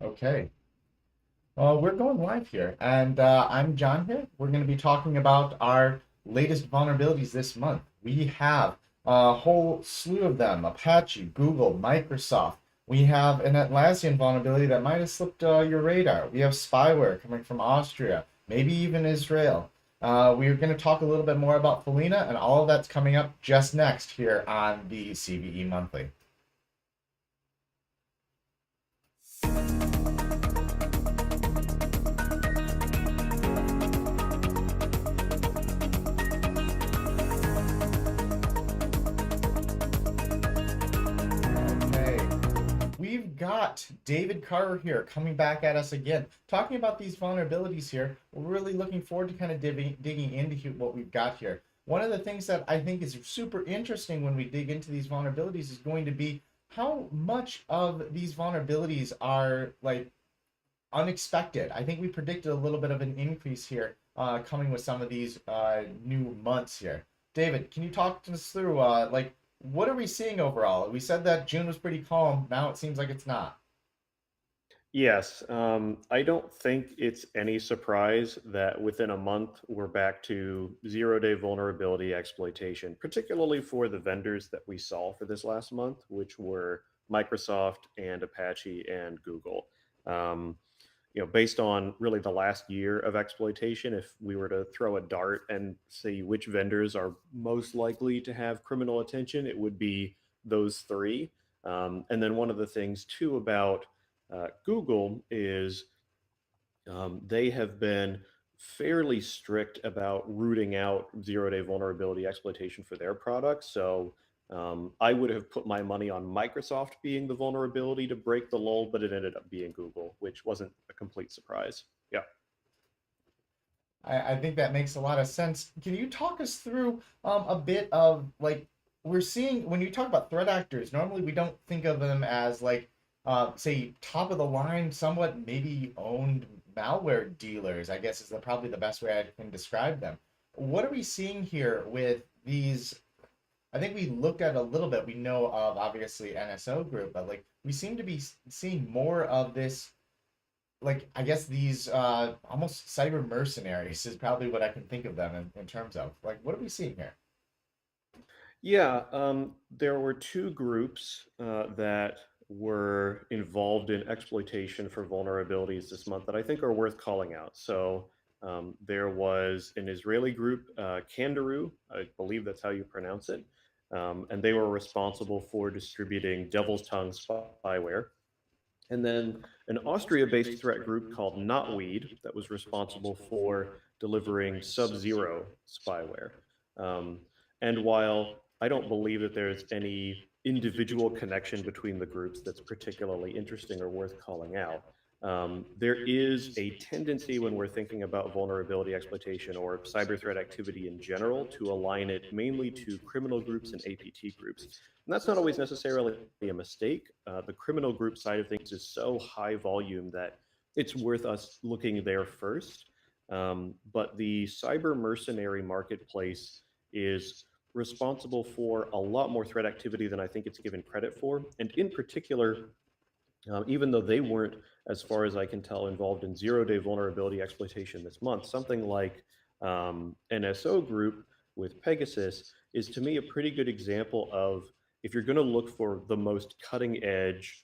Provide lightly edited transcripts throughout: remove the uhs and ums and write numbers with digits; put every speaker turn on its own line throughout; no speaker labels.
Okay. Well, we're going live here, and I'm John here. We're going to be talking about our latest vulnerabilities this month. We have a whole slew of them: Apache, Google, Microsoft. We have an Atlassian vulnerability that might have slipped your radar. We have spyware coming from Austria, maybe even Israel. We're going to talk a little bit more about Felina, and all of that's coming up just next here on the CVE Monthly. Okay. We've got David Carter here coming back at us again, talking about these vulnerabilities here. We're really looking forward to kind of digging into what we've got here. One of the things that I think is super interesting when we dig into these vulnerabilities is going to be how much of these vulnerabilities are like unexpected. I think we predicted a little bit of an increase here coming with some of these new months here. David, can you talk us through what are we seeing overall? We said that June was pretty calm. Now it seems like it's not.
Yes, I don't think it's any surprise that within a month we're back to 0-day vulnerability exploitation, particularly for the vendors that we saw for this last month, which were Microsoft and Apache and Google. Um, Based on really the last year of exploitation, if we were to throw a dart and see which vendors are most likely to have criminal attention, it would be those three. And then one of the things too about Google is they have been fairly strict about rooting out 0-day vulnerability exploitation for their products. So I would have put my money on Microsoft being the vulnerability to break the lull, but it ended up being Google, which wasn't a complete surprise. Yeah.
I think that makes a lot of sense. Can you talk us through a bit of like we're seeing when you talk about threat actors, normally we don't think of them as like say top of the line, somewhat maybe owned malware dealers, I guess is probably the best way I can describe them. What are we seeing here with these? I think we looked at a little bit. We know of obviously NSO Group, but like we seem to be seeing more of this like I guess these almost cyber mercenaries is probably what I can think of them in terms of. Like what are we seeing here?
Yeah, there were two groups that were involved in exploitation for vulnerabilities this month that I think are worth calling out. So there was an Israeli group, Kandaroo, I believe that's how you pronounce it, and they were responsible for distributing Devil's Tongue spyware. And then an Austria-based threat group called Knotweed that was responsible for delivering Sub-Zero spyware. Um, and while I don't believe that there's any individual connection between the groups that's particularly interesting or worth calling out, there is a tendency when we're thinking about vulnerability exploitation or cyber threat activity in general to align it mainly to criminal groups and APT groups. And that's not always necessarily a mistake. The criminal group side of things is so high volume that it's worth us looking there first. But the cyber mercenary marketplace is responsible for a lot more threat activity than I think it's given credit for. And in particular, even though they weren't, as far as I can tell, involved in 0-day vulnerability exploitation this month, something like NSO Group with Pegasus is to me a pretty good example of if you're going to look for the most cutting edge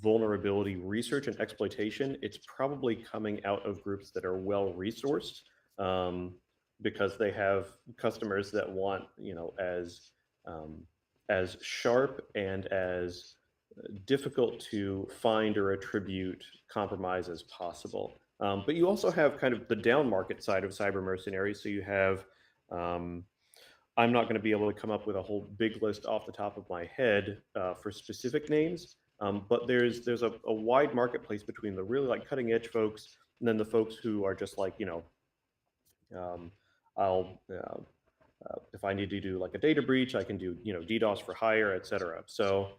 vulnerability research and exploitation, it's probably coming out of groups that are well resourced um, because they have customers that want, um, as sharp and as difficult to find or attribute compromise as possible. But you also have kind of the down market side of cyber mercenaries. So you have, um, I'm not going to be able to come up with a whole big list off the top of my head for specific names, but there's a wide marketplace between the really like cutting edge folks and then the folks who are just like um, I'll if I need to do like a data breach, I can do DDoS for hire, et cetera. So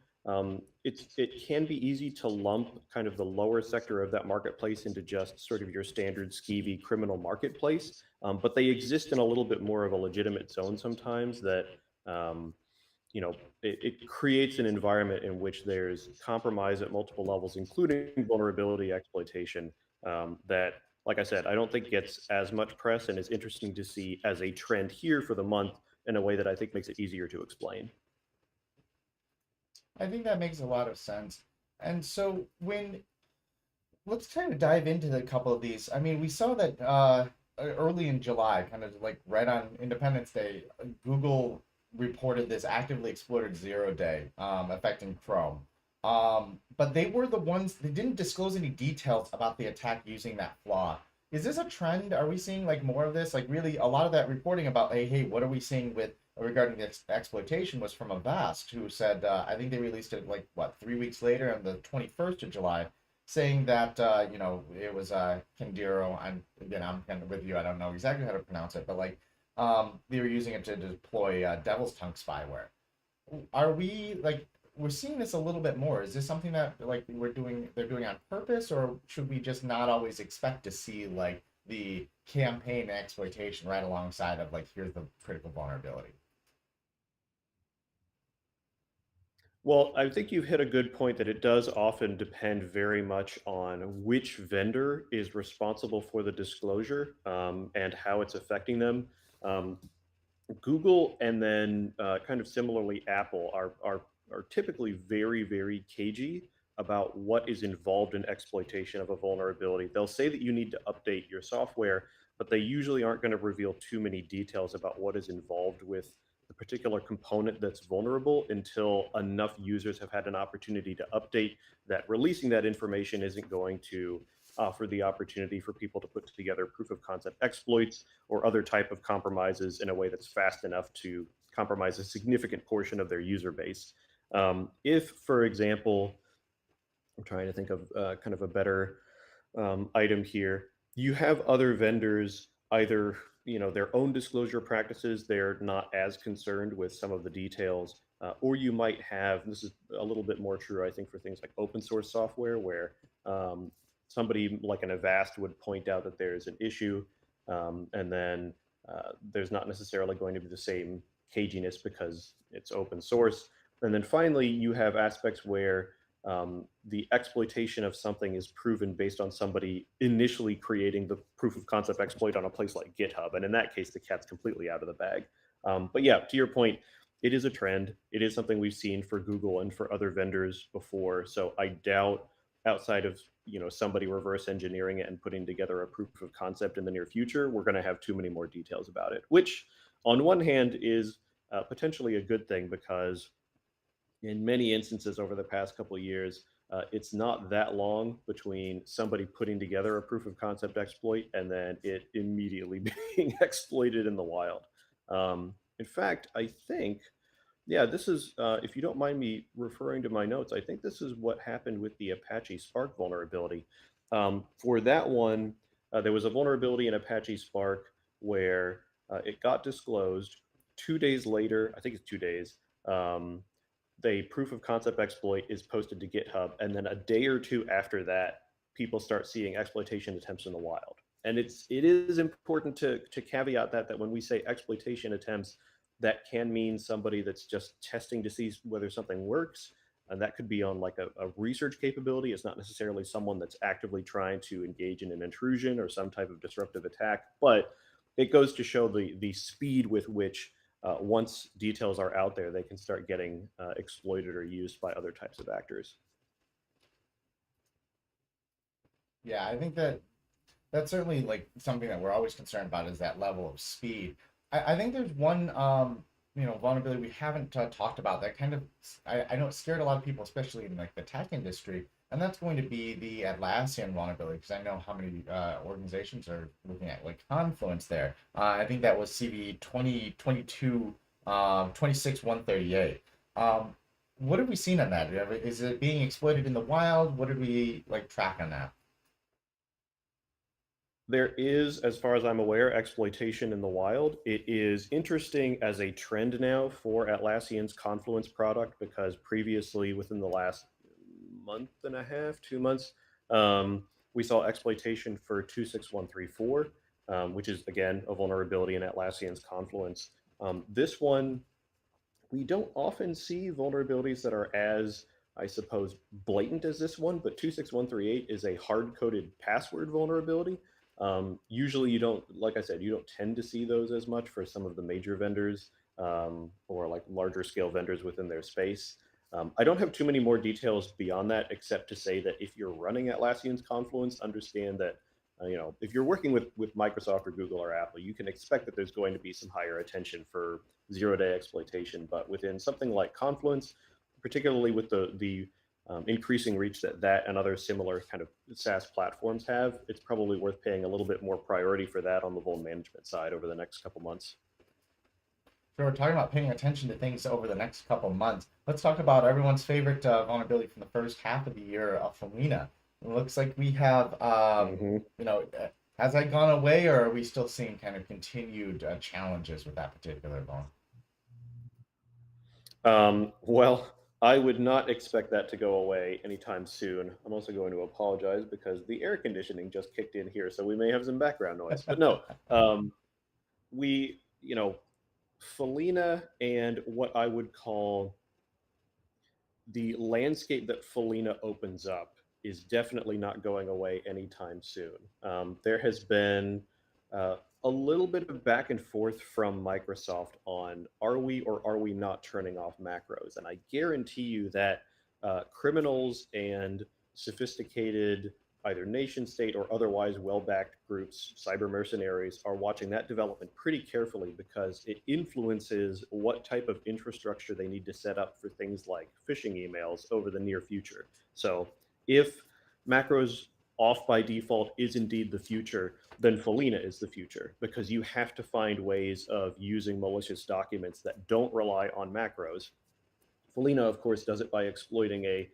it can be easy to lump kind of the lower sector of that marketplace into just sort of your standard skeevy criminal marketplace, but they exist in a little bit more of a legitimate zone sometimes that um, it creates an environment in which there's compromise at multiple levels, including vulnerability exploitation. That, like I said, I don't think gets as much press and is interesting to see as a trend here for the month in a way that I think makes it easier to explain.
I think that makes a lot of sense. And so when let's kind of dive into a couple of these. I mean, we saw that early in July, kind of like right on Independence Day, Google reported this actively exploited 0 day affecting Chrome. But they were the ones they didn't disclose any details about the attack using that flaw. Is this a trend? Are we seeing like more of this? Like really, a lot of that reporting about hey, what are we seeing with regarding the exploitation was from Avast, who said I think they released it like what 3 weeks later on the 21st of July saying that it was Kindiro. I'm kind of with you. I don't know exactly how to pronounce it, but like they were using it to deploy Devil's Tongue spyware. Are we like we're seeing this a little bit more? Is this something that like they're doing on purpose, or should we just not always expect to see like the campaign and exploitation right alongside of like here's the critical vulnerability?
Well, I think you've hit a good point that it does often depend very much on which vendor is responsible for the disclosure, and how it's affecting them. Um, Google and then kind of similarly Apple are typically very cagey about what is involved in exploitation of a vulnerability. They'll say that you need to update your software, but they usually aren't going to reveal too many details about what is involved with the particular component that's vulnerable until enough users have had an opportunity to update that releasing that information isn't going to offer the opportunity for people to put together proof of concept exploits or other type of compromises in a way that's fast enough to compromise a significant portion of their user base. If, for example, I'm trying to think of kind of a better item here. You have other vendors, either their own disclosure practices, they're not as concerned with some of the details, or you might have, and this is a little bit more true, I think, for things like open source software, where somebody like an Avast would point out that there's an issue, and then there's not necessarily going to be the same caginess because it's open source. And then finally, you have aspects where the exploitation of something is proven based on somebody initially creating the proof of concept exploit on a place like GitHub. And in that case, the cat's completely out of the bag. But yeah, to your point, it is a trend. It is something we've seen for Google and for other vendors before. So I doubt outside of somebody reverse engineering it and putting together a proof of concept in the near future, we're going to have too many more details about it, which on one hand is potentially a good thing because in many instances over the past couple of years, it's not that long between somebody putting together a proof of concept exploit and then it immediately being exploited in the wild. In fact, I think, yeah, this is, if you don't mind me referring to my notes, I think this is what happened with the Apache Spark vulnerability. For that one, there was a vulnerability in Apache Spark where it got disclosed 2 days later. I think it's 2 days. Um, the proof of concept exploit is posted to GitHub, and then a day or two after that, people start seeing exploitation attempts in the wild. And it is important to caveat that when we say exploitation attempts, that can mean somebody that's just testing to see whether something works, and that could be on like a research capability. It's not necessarily someone that's actively trying to engage in an intrusion or some type of disruptive attack, but it goes to show the speed with which once details are out there, they can start getting exploited or used by other types of actors.
Yeah, I think that that's certainly like something that we're always concerned about is that level of speed. I think there's one vulnerability we haven't talked about that kind of I know it scared a lot of people, especially in like the tech industry, and that's going to be the Atlassian vulnerability because I know how many organizations are looking at like Confluence there. I think that was CVE 2022 26138. What have we seen on that? Is it being exploited in the wild? What did we like track on that?
There is, as far as I'm aware, exploitation in the wild. It is interesting as a trend now for Atlassian's Confluence product because previously, within the last month and a half, 2 months, we saw exploitation for 26134, which is again a vulnerability in Atlassian's Confluence. This one We don't often see vulnerabilities that are as, I suppose, blatant as this one, but 26138 is a hard-coded password vulnerability. Usually you don't, like I said, you don't tend to see those as much for some of the major vendors or like larger scale vendors within their space. I don't have too many more details beyond that, except to say that if you're running Atlassian's Confluence, understand that if you're working with Microsoft or Google or Apple, you can expect that there's going to be some higher attention for zero-day exploitation. But within something like Confluence, particularly with the increasing reach that and other similar kind of SaaS platforms have, it's probably worth paying a little bit more priority for that on the vuln management side over the next couple months.
So we're talking about paying attention to things over the next couple months. Let's talk about everyone's favorite vulnerability from the first half of the year, Felina. It looks like we have,
Hmm.
has that gone away, or are we still seeing kind of continued challenges with that particular vuln?
Well, I would not expect that to go away anytime soon. I'm also going to apologize because the air conditioning just kicked in here, so we may have some background noise. But no, we, Felina and what I would call the landscape that Felina opens up is definitely not going away anytime soon. There has been a little bit of back and forth from Microsoft on are we or are we not turning off macros? And I guarantee you that criminals and sophisticated, either nation state or otherwise well backed groups, cyber mercenaries, are watching that development pretty carefully because it influences what type of infrastructure they need to set up for things like phishing emails over the near future. So if macros off by default is indeed the future, then Felina is the future because you have to find ways of using malicious documents that don't rely on macros. Felina, of course, does it by exploiting a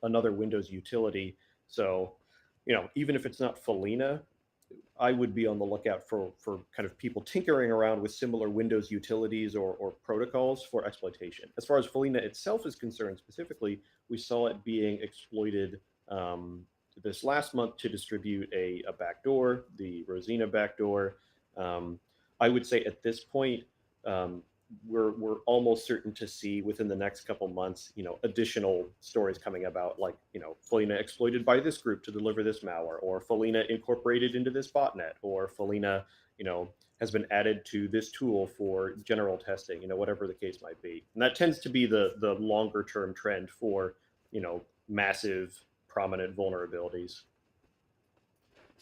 another Windows utility. So, even if it's not Felina, I would be on the lookout for kind of people tinkering around with similar Windows utilities or protocols for exploitation. As far as Felina itself is concerned, specifically, we saw it being exploited this last month to distribute a backdoor, the Rosina backdoor. Um, I would say at this point, um, we're almost certain to see within the next couple months, additional stories coming about, like Felina exploited by this group to deliver this malware, or Felina incorporated into this botnet, or Felina, has been added to this tool for general testing, whatever the case might be. And that tends to be the longer term trend for, massive prominent vulnerabilities.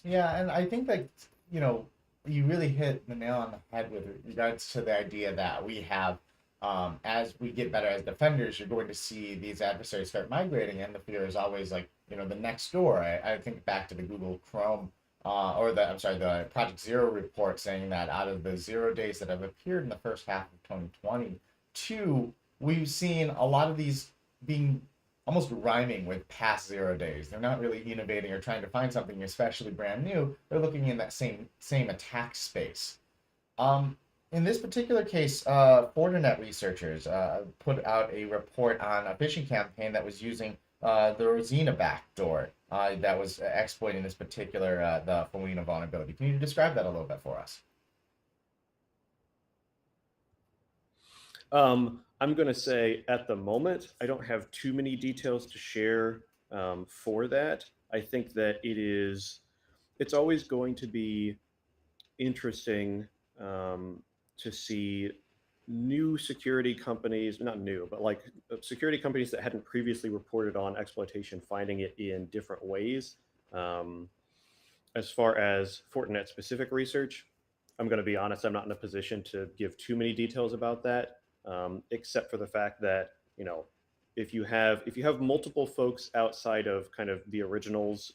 Yeah, and I think that, you know, you really hit the nail on the head with regards to the idea that we have, as we get better as defenders, you're going to see these adversaries start migrating, and the fear is always like, the next door. I think back to the Google Chrome, I'm sorry, the Project Zero report saying that out of the 0 days that have appeared in the first half of 2022, we've seen a lot of these being almost rhyming with past 0 days. They're not really innovating or trying to find something especially brand new. They're looking in that same attack space. Um, in this particular case, Fortinet researchers put out a report on a phishing campaign that was using the Rosina backdoor that was exploiting this particular the Felina vulnerability. Can you describe that a little bit for us?
I'm going to say at the moment, I don't have too many details to share for that. I think that it's always going to be interesting to see new security companies, not new, but like security companies that hadn't previously reported on exploitation, finding it in different ways. Um, as far as Fortinet specific research, I'm going to be honest, I'm not in a position to give too many details about that, except for the fact that, if you have multiple folks outside of kind of the originals,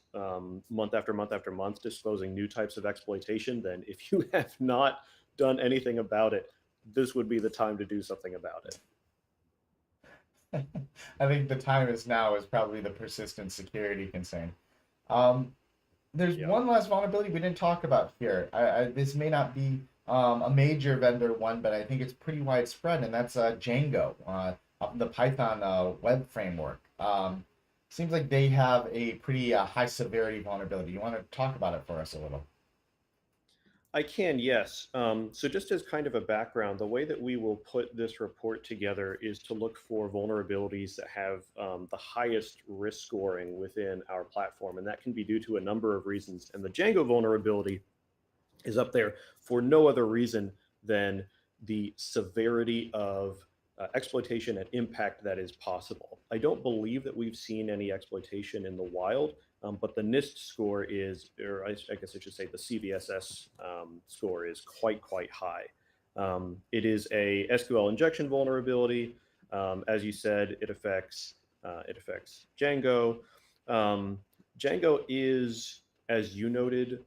month after month after month disclosing new types of exploitation, then if you have not done anything about it, this would be the time to do something about it.
I think the time is now is probably the persistent security concern. Um, there's
Yeah.
one last vulnerability we didn't talk about here. This may not be a major vendor one, but I think it's pretty widespread, and that's Django, the Python web framework. Seems like they have a pretty high severity vulnerability. You want to talk about it for us a little?
I can, yes. So just as kind of a background, the way that we will put this report together is to look for vulnerabilities that have the highest risk scoring within our platform, and that can be due to a number of reasons. And the Django vulnerability is up there for no other reason than the severity of exploitation and impact that is possible. I don't believe that we've seen any exploitation in the wild, but the NIST score is, or I guess I should say the CVSS score is quite high. It is a SQL injection vulnerability. As you said, it affects Django. Django is, as you noted,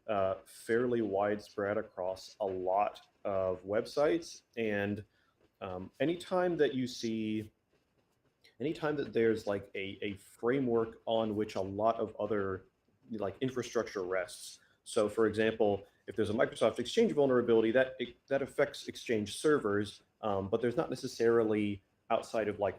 fairly widespread across a lot of websites. And anytime that you see, anytime that there's like a framework on which a lot of other like infrastructure rests. So, for example, if there's a Microsoft Exchange vulnerability, that affects Exchange servers, but there's not necessarily outside of like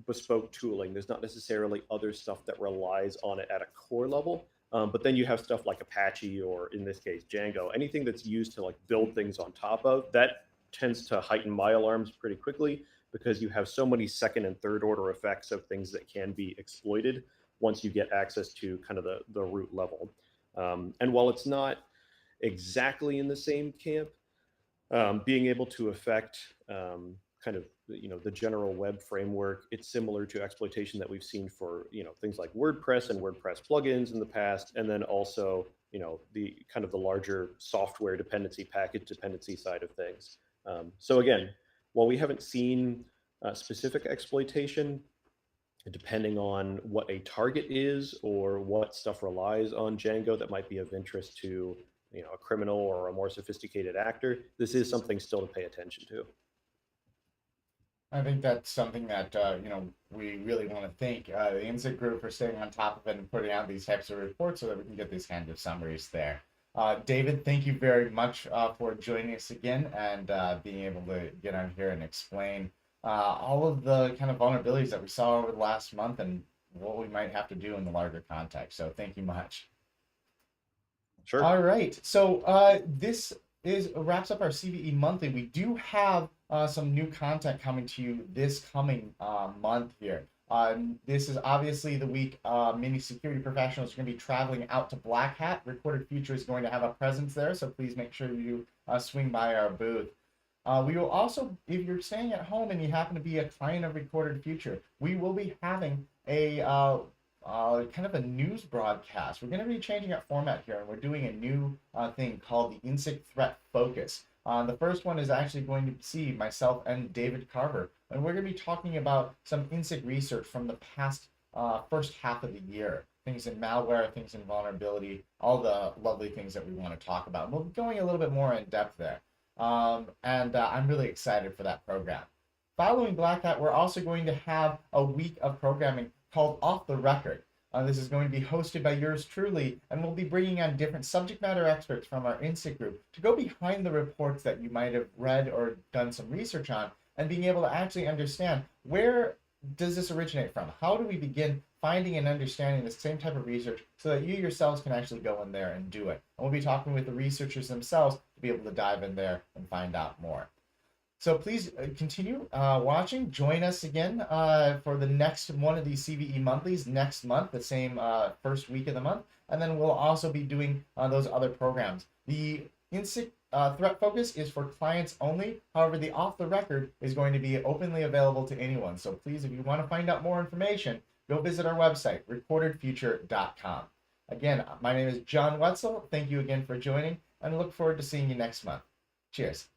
bespoke tooling. There's not necessarily other stuff that relies on it at a core level. But then you have stuff like Apache, or in this case, Django. Anything that's used to like build things on top of that tends to heighten my alarms pretty quickly, because you have so many second and third order effects of things that can be exploited once you get access to kind of the root level. And while it's not exactly in the same camp, being able to affect kind of the general web framework, it's similar to exploitation that we've seen for things like WordPress and WordPress plugins in the past, and then also the kind of the larger software dependency, package dependency side of things. So again, while we haven't seen specific exploitation, depending on what a target is or what stuff relies on Django that might be of interest to a criminal or a more sophisticated actor, this is something still to pay attention to.
I think that's something that we really want to thank the Insikt Group for staying on top of it and putting out these types of reports so that we can get these kinds of summaries there. David, thank you very much for joining us again and being able to get on here and explain all of the kind of vulnerabilities that we saw over the last month and what we might have to do in the larger context. So thank you much.
Sure.
All right. So this is wraps up our CVE monthly. We do have some new content coming to you this coming month here. This is obviously the week many security professionals are going to be traveling out to Black Hat. Recorded Future is going to have a presence there, so please make sure you swing by our booth. We will also, if you're staying at home and you happen to be a client of Recorded Future, we will be having a kind of a news broadcast. We're going to be changing up format here, and we're doing a new thing called the Insikt Threat Focus. The first one is actually going to see myself and David Carver, and we're going to be talking about some Insikt research from the past first half of the year. Things in malware, things in vulnerability, all the lovely things that we want to talk about. We'll be going a little bit more in depth there. And I'm really excited for that program. Following Black Hat, we're also going to have a week of programming called Off the Record. This is going to be hosted by yours truly, and we'll be bringing on different subject matter experts from our Insikt Group to go behind the reports that you might have read or done some research on, and being able to actually understand, where does this originate from? How do we begin finding and understanding the same type of research so that you yourselves can actually go in there and do it? And we'll be talking with the researchers themselves to be able to dive in there and find out more. So please continue watching. Join us again for the next one of these CVE monthlies next month, the same first week of the month. And then we'll also be doing those other programs. The Insikt Threat Focus is for clients only. However, the Off the Record is going to be openly available to anyone. So please, if you want to find out more information, go visit our website, recordedfuture.com. Again, my name is John Wetzel. Thank you again for joining, and look forward to seeing you next month. Cheers.